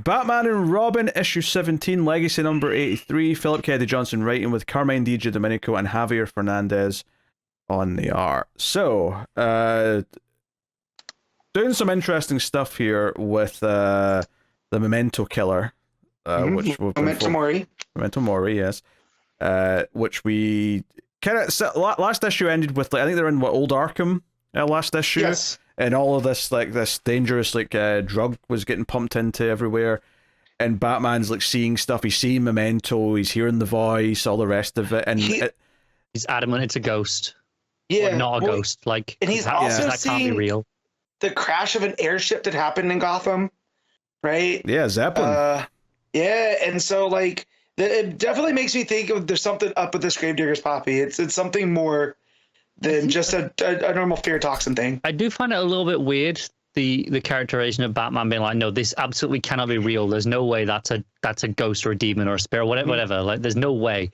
Batman and Robin, issue 17, legacy number 83. Philip K. Johnson writing with Carmine Di Domenico and Javier Fernandez on the art. So, doing some interesting stuff here with the Memento Killer, which we've Memento Mori. Memento Mori, yes. Which we kind of last issue ended with, like, I think they're in Old Arkham last issue. Yes. And all of this, like, this dangerous, like, drug was getting pumped into everywhere. And Batman's, like, seeing stuff. He's seeing Memento. He's hearing the voice, all the rest of it. And he's adamant it's a ghost. Yeah. Or not a ghost. Like, and he's also that can't be real. The crash of an airship that happened in Gotham, right? Yeah, Zeppelin. Yeah, and so, like, it definitely makes me think of there's something up with this Gravedigger's Poppy. It's something more than just a normal fear toxin thing. I do find it a little bit weird, the characterization of Batman being like, no, this absolutely cannot be real. There's no way that's a ghost or a demon or a spirit, whatever. Like, there's no way,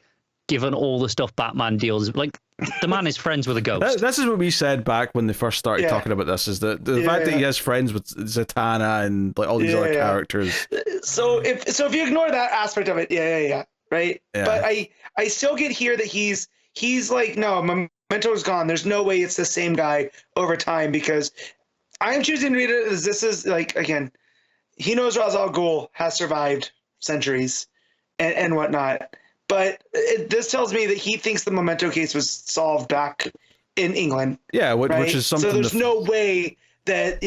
given all the stuff Batman deals. Like, the man is friends with a ghost. This is what we said back when they first started talking about this, is that the fact that he has friends with Zatanna and, like, all these other characters. So if you ignore that aspect of it, right? Yeah. But I still get here that he's like, no, Memento's gone. There's no way it's the same guy over time, because I'm choosing to read it as this is, like, again, he knows Ra's al Ghul has survived centuries and whatnot. But this tells me that he thinks the Memento case was solved back in England. Yeah, which is something. So there's no way that,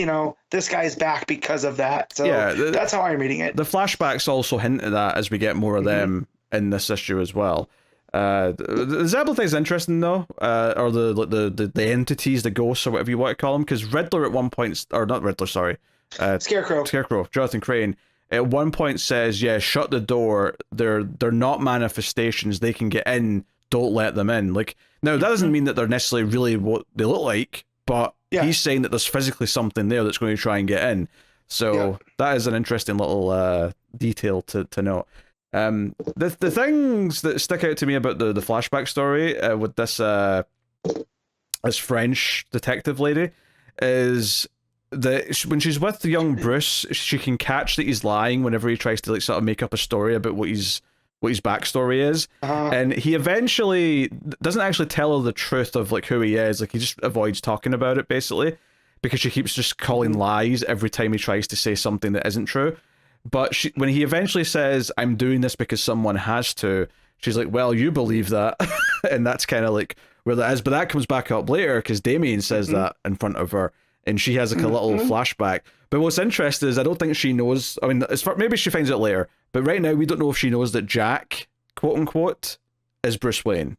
this guy's back because of that. So that's how I'm reading it. The flashbacks also hint at that as we get more of them in this issue as well. The Zeppelin thing is interesting, though, or the entities, the ghosts, or whatever you want to call them, because Riddler at one point, or not Riddler, sorry, Scarecrow, Jonathan Crane, at one point says, yeah, shut the door, they're not manifestations, they can get in, don't let them in. Like, now that doesn't mean that they're necessarily really what they look like, but he's saying that there's physically something there that's going to try and get in. So that is an interesting little detail to note. The things that stick out to me about the flashback story with this French detective lady is that when she's with the young Bruce, she can catch that he's lying whenever he tries to, like, sort of make up a story about what his backstory is. And he eventually doesn't actually tell her the truth of, like, who he is. Like, he just avoids talking about it, basically, because she keeps just calling lies every time he tries to say something that isn't true. But when he eventually says, I'm doing this because someone has to, she's like, well, you believe that. And that's kind of like where that is. But that comes back up later because Damien says that in front of her. And she has, like, a little flashback. But what's interesting is I don't think she knows. I mean, maybe she finds out later. But right now, we don't know if she knows that Jack, quote unquote, is Bruce Wayne.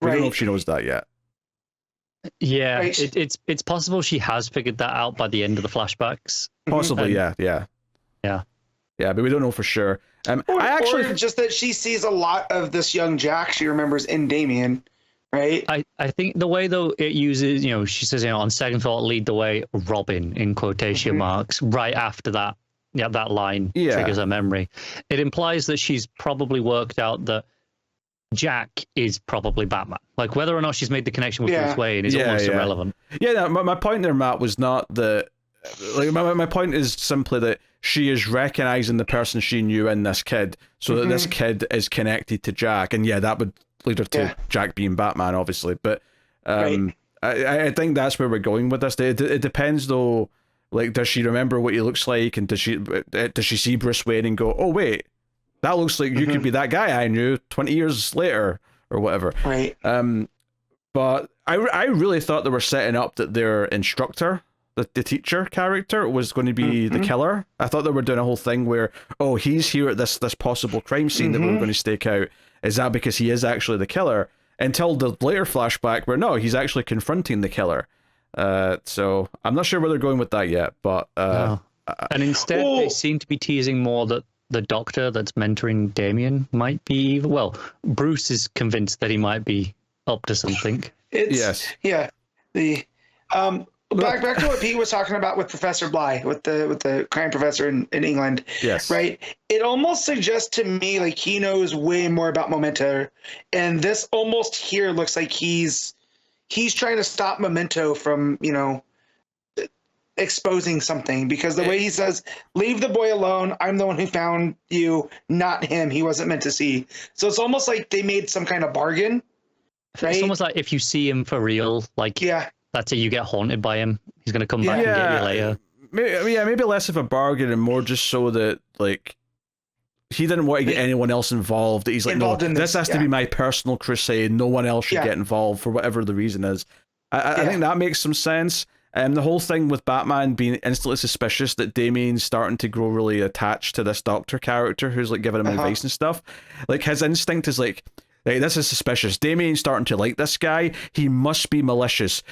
We don't know if she knows that yet. Yeah, it's possible she has figured that out by the end of the flashbacks. Possibly, yeah. Yeah, but we don't know for sure. Or just that she sees a lot of this young Jack she remembers in Damien, right? I think the way, though, it uses, she says, on second thought, lead the way, Robin, in quotation marks, right after that, that line triggers her memory. It implies that she's probably worked out that Jack is probably Batman. Like, whether or not she's made the connection with Bruce Wayne is almost irrelevant. Yeah, no, my point there, Matt, was not that... Like, my point is simply that she is recognizing the person she knew in this kid, so that this kid is connected to Jack, and that would lead her to Jack being Batman, obviously. But I think that's where we're going with this. It depends, though. Like, does she remember what he looks like, and does she see Bruce Wayne and go, oh wait, that looks like you could be that guy I knew 20 years later, or whatever. Right. But I really thought they were setting up that their instructor, the teacher character, was going to be the killer. I thought they were doing a whole thing where, oh, he's here at this possible crime scene that we were going to stake out. Is that because he is actually the killer? Until the later flashback where, no, he's actually confronting the killer. So I'm not sure where they're going with that yet, but... No. And instead, they seem to be teasing more that the doctor that's mentoring Damien might be... Well, Bruce is convinced that he might be up to something. Yeah. Back to what Pete was talking about with Professor Bly, with the crime professor in England. Yes. Right? It almost suggests to me like he knows way more about Memento. And this almost here looks like he's trying to stop Memento from, exposing something, because the way he says, leave the boy alone, I'm the one who found you, not him, he wasn't meant to see. So it's almost like they made some kind of bargain, right? It's almost like if you see him for real, like, that's it, you get haunted by him, he's going to come back and get you later. Maybe less of a bargain and more just so that, like, he didn't want to get anyone else involved. He's like, no, this has to be my personal crusade. No one else should get involved for whatever the reason is. I think that makes some sense. The whole thing with Batman being instantly suspicious that Damien's starting to grow really attached to this doctor character who's like giving him advice and stuff. Like his instinct is like, hey, this is suspicious. Damien's starting to like this guy. He must be malicious.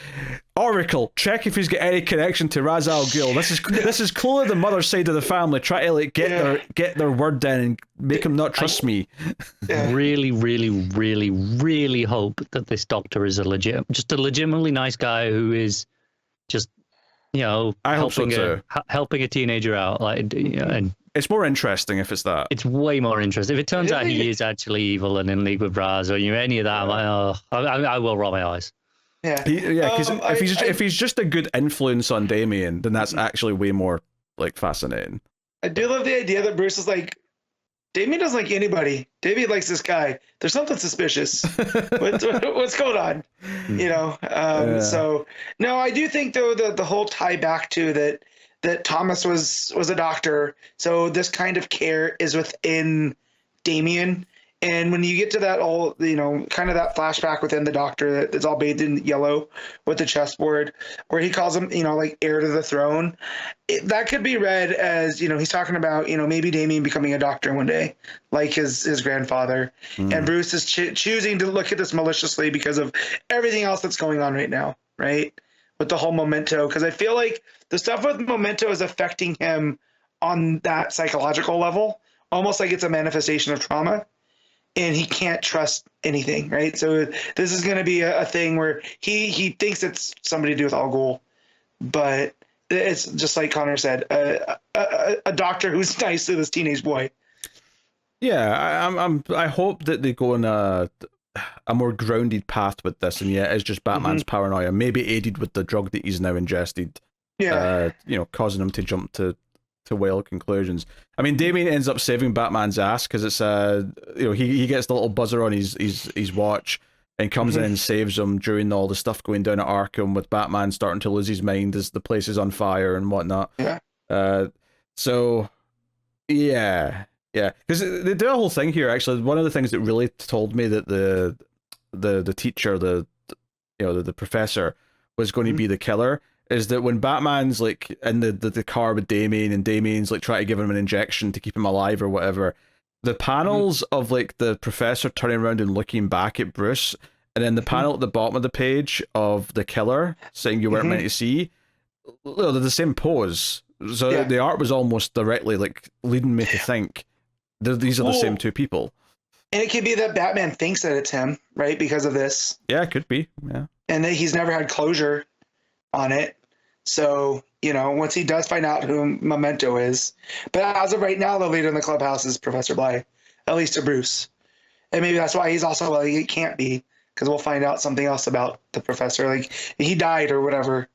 Oracle, check if he's got any connection to Ra's al Ghul. This is clearly the mother's side of the family. Try to like get their word in and make him not trust me. Really, really, really, really hope that this doctor is just a legitimately nice guy who is just, you know, helping a teenager out. Like, you know, and it's more interesting if it's that. It's way more interesting. If it turns out he is actually evil and in league with Raz or any of that, I'm like, oh, I will roll my eyes. Yeah, because if he's just a good influence on Damien, then that's actually way more like fascinating. I do love the idea that Bruce is like, Damien doesn't like anybody. Damien likes this guy. There's something suspicious. What's going on? You know. So no, I do think though the whole tie back to that Thomas was a doctor, so this kind of care is within Damien. And when you get to that all, you know, kind of that flashback within the doctor that's all bathed in yellow with the chessboard, where he calls him, you know, like heir to the throne, that could be read as, you know, he's talking about, you know, maybe Damien becoming a doctor one day, like his grandfather. And Bruce is choosing to look at this maliciously because of everything else that's going on right now, right? With the whole Memento, because I feel like the stuff with Memento is affecting him on that psychological level, almost like it's a manifestation of trauma. And he can't trust anything, right? So this is going to be a thing where he thinks it's somebody to do with Al Ghul, but it's just like Connor said, a doctor who's nice to this teenage boy. Yeah, I hope that they go on a more grounded path with this, and it's just Batman's paranoia, maybe aided with the drug that he's now ingested. You know, causing him to jump to wild conclusions. I mean, Damien ends up saving Batman's ass because it's you know, he gets the little buzzer on his watch and comes in and saves him during all the stuff going down at Arkham with Batman starting to lose his mind as the place is on fire and whatnot. So because they do a whole thing here. Actually, one of the things that really told me that the teacher, the professor, was going to be the killer is that when Batman's like in the car with Damien and Damien's like trying to give him an injection to keep him alive or whatever, the panels of like the professor turning around and looking back at Bruce, and then the panel at the bottom of the page of the killer saying you weren't meant to see, they're the same pose. So the art was almost directly like leading me to think these are the same two people. And it could be that Batman thinks that it's him, right? Because of this. Yeah, it could be. Yeah. And that he's never had closure on it. So, you know, once he does find out who Memento is, but as of right now, the leader in the clubhouse is Professor Bly, at least to Bruce. And maybe that's why he's also like, it can't be, because we'll find out something else about the professor, like he died or whatever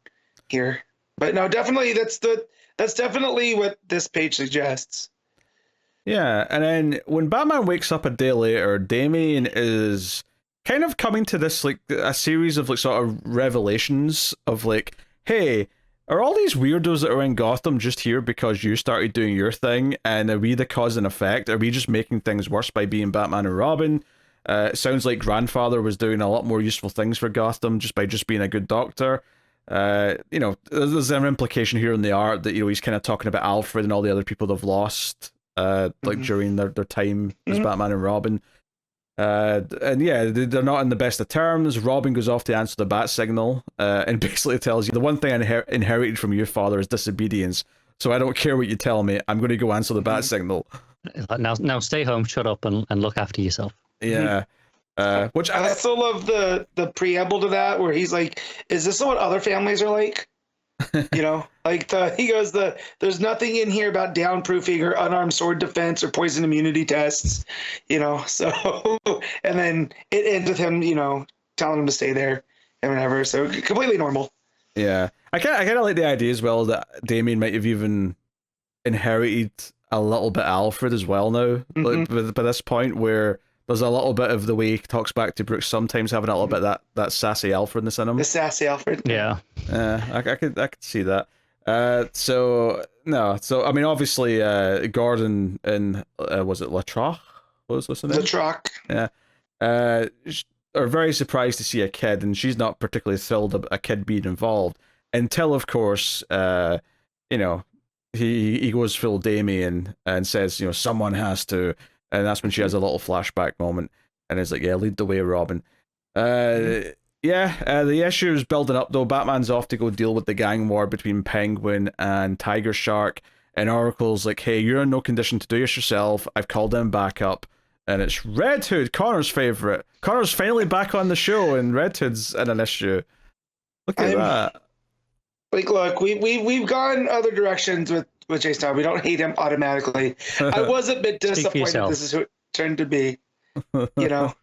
here. But no, definitely that's definitely what this page suggests. Yeah, and then when Batman wakes up a day later, Damien is kind of coming to this like a series of like sort of revelations of like, hey, are all these weirdos that are in Gotham just here because you started doing your thing, and are we the cause and effect? Are we just making things worse by being Batman and Robin? It sounds like Grandfather was doing a lot more useful things for Gotham just by being a good doctor. You know, there's an implication here in the art that, you know, he's kind of talking about Alfred and all the other people they've lost like during their time as Batman and Robin. And yeah, they're not in the best of terms. Robin goes off to answer the bat signal and basically tells you, the one thing I inherited from your father is disobedience, so I don't care what you tell me, I'm going to go answer the bat signal. Now stay home, shut up, and look after yourself. Yeah. Which I still love the preamble to that, where he's like, is this what other families are like? You know, like he goes, there's nothing in here about downproofing or unarmed sword defense or poison immunity tests, you know. So, and then it ends with him, you know, telling him to stay there and whatever. So completely normal. Yeah, I kind of like the idea as well that Damien might have even inherited a little bit Alfred as well now. Like by this point, where there's a little bit of the way he talks back to Brooks, sometimes having a little bit of that sassy Alfredness in him. The sassy Alfred. Yeah. I could see that. So I mean, obviously, Gordon and was it Latroc? What was the name? Latroc. Yeah. Are very surprised to see a kid, and she's not particularly thrilled about a kid being involved until, of course, you know, he goes full Damien and says, you know, someone has to, and that's when she has a little flashback moment, and it's like, yeah, lead the way, Robin. The issue is building up though. Batman's off to go deal with the gang war between Penguin and Tiger Shark, and Oracle's like, hey, you're in no condition to do this yourself. I've called them back up. And it's Red Hood, Connor's favorite. Connor's finally back on the show, and Red Hood's in an issue. Look at that. Like, look, we've gone other directions with Jason Todd. We don't hate him automatically. I was a bit disappointed this is who it turned to be. You know.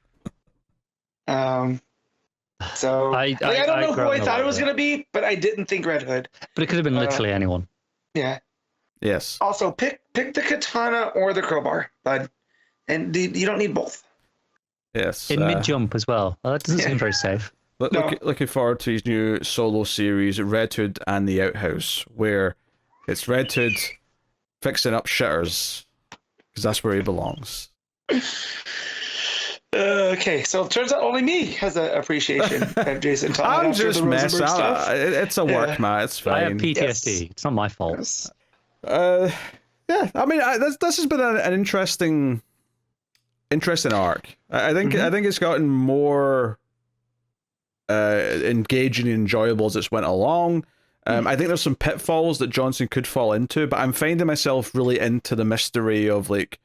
So I don't know who I thought it was gonna be, but I didn't think Red Hood. But it could have been literally anyone. Yeah. Yes. Also, pick the katana or the crowbar, bud. And you don't need both. Yes. In mid-jump as well. Well, that doesn't seem very safe. Looking forward to his new solo series, Red Hood and the Outhouse, where it's Red Hood fixing up shitters, because that's where he belongs. Okay, so it turns out only me has an appreciation of Jason Todd. I'm just messing up. It's a work, Matt. It's fine. I have PTSD. Yes. It's not my fault. Yes. Yeah, I mean, this has been an interesting arc. I think it's gotten more engaging and enjoyable as it's went along. I think there's some pitfalls that Johnson could fall into, but I'm finding myself really into the mystery of like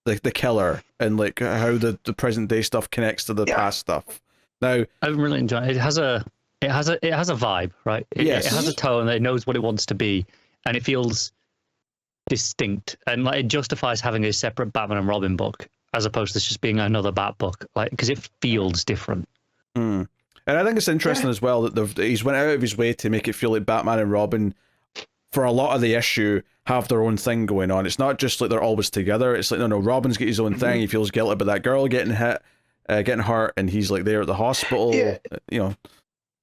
the killer and like how the present day stuff connects to the past stuff. Now, I'm really enjoying it. It has a vibe, right? It has a tone that it knows what it wants to be, and it feels distinct, and like it justifies having a separate Batman and Robin book as opposed to just being another Bat book, like because it feels different. And I think it's interesting as well that he's went out of his way to make it feel like Batman and Robin, for a lot of the issue, have their own thing going on. It's not just like they're always together. It's like, no, Robin's got his own thing. He feels guilty about that girl getting hurt, and he's like there at the hospital. Yeah. You know,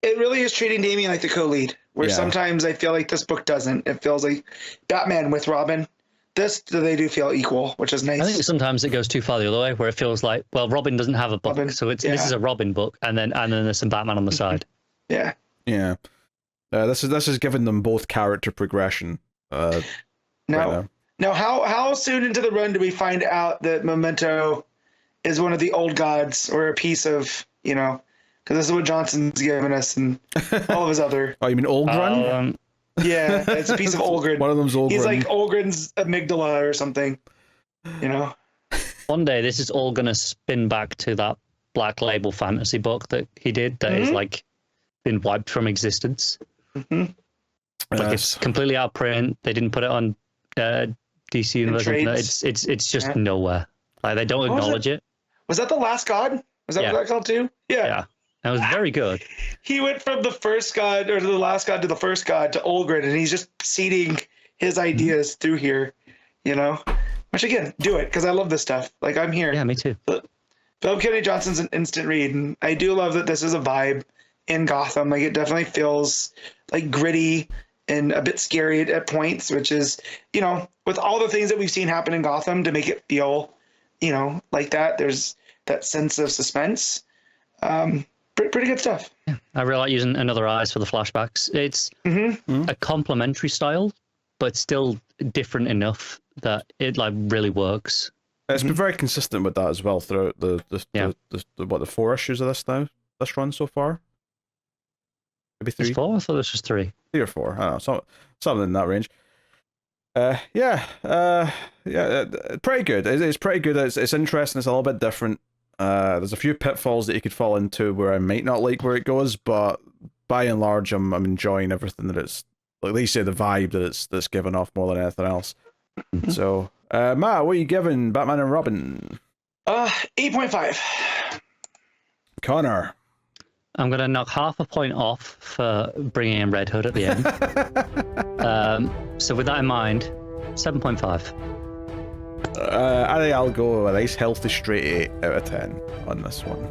it really is treating Damien like the co-lead, where sometimes I feel like this book doesn't. It feels like Batman with Robin. They do feel equal, which is nice. I think sometimes it goes too far the other way, where it feels like, well, Robin doesn't have a book, so this is a Robin book, and then there's some Batman on the side. Yeah. This is giving them both character progression. Now, how soon into the run do we find out that Memento is one of the old gods, or a piece of, because this is what Johnson's given us and all of his other. Oh, you mean Olgren? Yeah, it's a piece of Olgren. One of them's Olgren. He's like Olgren's amygdala or something, One day, this is all going to spin back to that Black Label fantasy book that he did that is like been wiped from existence. Like it's completely out of print. They didn't put it on DC Universe. It's just nowhere. Like they don't acknowledge it. Was that The Last God? Was that what that called too? Yeah. That was very good. He went from the first god, or the last god, to the first god, to Olgren, and he's just seeding his ideas through here, Which again, do it, because I love this stuff. Like, I'm here. Yeah, me too. Philip Kennedy Johnson's an instant read, and I do love that this is a vibe in Gotham. Like, it definitely feels like gritty and a bit scary at points, which is, with all the things that we've seen happen in Gotham, to make it feel, like that. There's that sense of suspense. Pretty good stuff. Yeah, I really like using Another Eyes for the flashbacks. It's a complementary style, but still different enough that it like really works. It's been very consistent with that as well throughout the 4 issues of this run so far. Maybe 3. It's 4? I thought this was 3. 3 or 4. I don't know, something in that range. Pretty good. It's pretty good. It's interesting. It's a little bit different. There's a few pitfalls that you could fall into where I might not like where it goes, but by and large, I'm enjoying everything that it's, like they say, the vibe that's given off more than anything else. So, Matt, what are you giving Batman and Robin? 8.5. Connor. I'm going to knock half a point off for bringing in Red Hood at the end. So with that in mind, 7.5. I think I'll go with a nice healthy straight 8 out of 10 on this one.